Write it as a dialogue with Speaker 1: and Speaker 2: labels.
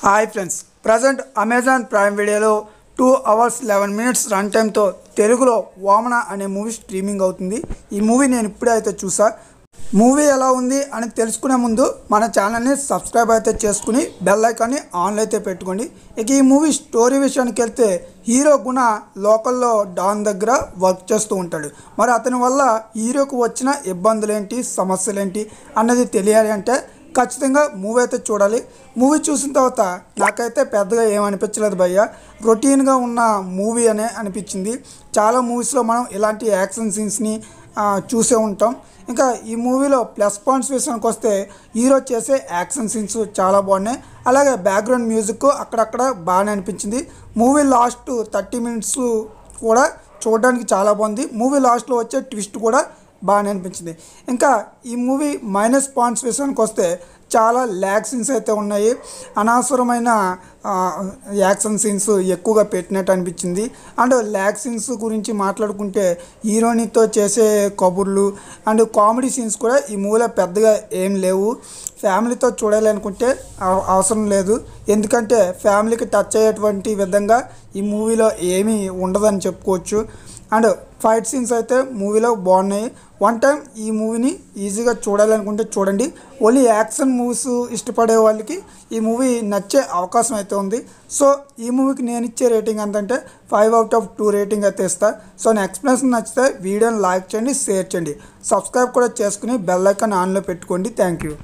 Speaker 1: Hi friends, present Amazon prime వీడియోలో 2 hours 11 minutes run టైంతో తెలుగులో వామన అనే మూవీ స్ట్రీమింగ్ అవుతుంది. ఈ మూవీ నేను ఇప్పుడే అయితే చూసా. మూవీ ఎలా ఉంది అని తెలుసుకునే ముందు మన ఛానల్ని సబ్స్క్రైబ్ అయితే చేసుకుని బెల్ ఐకాన్ని ఆన్లో అయితే పెట్టుకోండి. ఇక ఈ మూవీ స్టోరీ విషయానికి వెళ్తే హీరో గుణ లోకల్లో డాన్ దగ్గర వర్క్ చేస్తూ ఉంటాడు. మరి అతని వల్ల హీరోకు వచ్చిన ఇబ్బందులేంటి, సమస్యలేంటి అన్నది తెలియాలి అంటే ఖచ్చితంగా మూవీ అయితే చూడాలి. మూవీ చూసిన తర్వాత నాకైతే పెద్దగా ఏమనిపించలేదు భయ్య, రొటీన్గా ఉన్న మూవీ అనే అనిపించింది. చాలా మూవీస్లో మనం ఇలాంటి యాక్షన్ సీన్స్ని చూసే ఉంటాం. ఇంకా ఈ మూవీలో ప్లస్ పాయింట్స్ విషయానికి వస్తే హీరో చేసే యాక్షన్ సీన్స్ చాలా బాగున్నాయి. అలాగే బ్యాక్గ్రౌండ్ మ్యూజిక్ అక్కడక్కడ బాగానే అనిపించింది. మూవీ లాస్ట్ 30 minutes కూడా చూడడానికి చాలా బాగుంది. మూవీ లాస్ట్లో వచ్చే ట్విస్ట్ కూడా బాగానే అనిపించింది. ఇంకా ఈ మూవీ మైనస్ పాయింట్స్ విషయానికి వస్తే చాలా ల్యాగ్ సీన్స్ అయితే ఉన్నాయి. అనవసరమైన యాక్షన్ సీన్స్ ఎక్కువగా పెట్టినట్టు అనిపించింది. అండ్ ల్యాగ్ సీన్స్ గురించి మాట్లాడుకుంటే హీరోయిన్తో చేసే కబుర్లు అండ్ కామెడీ సీన్స్ కూడా ఈ మూవీలో పెద్దగా ఏం లేవు. ఫ్యామిలీతో చూడాలి అనుకుంటే అవసరం లేదు, ఎందుకంటే ఫ్యామిలీకి టచ్ అయ్యేటువంటి విధంగా ఈ మూవీలో ఏమీ ఉండదని చెప్పుకోవచ్చు. అండ్ ఫైట్ సీన్స్ అయితే మూవీలో బాగున్నాయి. వన్ టైం ఈ మూవీని ఈజీగా చూడాలనుకుంటే చూడండి. ఓన్లీ యాక్షన్ మూవీస్ ఇష్టపడే వాళ్ళకి ఈ మూవీ నచ్చే అవకాశం అయితే ఉంది. సో ఈ మూవీకి నేను ఇచ్చే రేటింగ్ ఎంతంటే 5 out of 2 రేటింగ్ అయితే ఇస్తాను. సో నా ఎక్స్ప్లెనేషన్ నచ్చితే వీడియోని లైక్ చేయండి, షేర్ చేయండి, సబ్స్క్రైబ్ కూడా చేసుకుని బెల్ ఐకాన్ ఆన్లో పెట్టుకోండి. Thank you.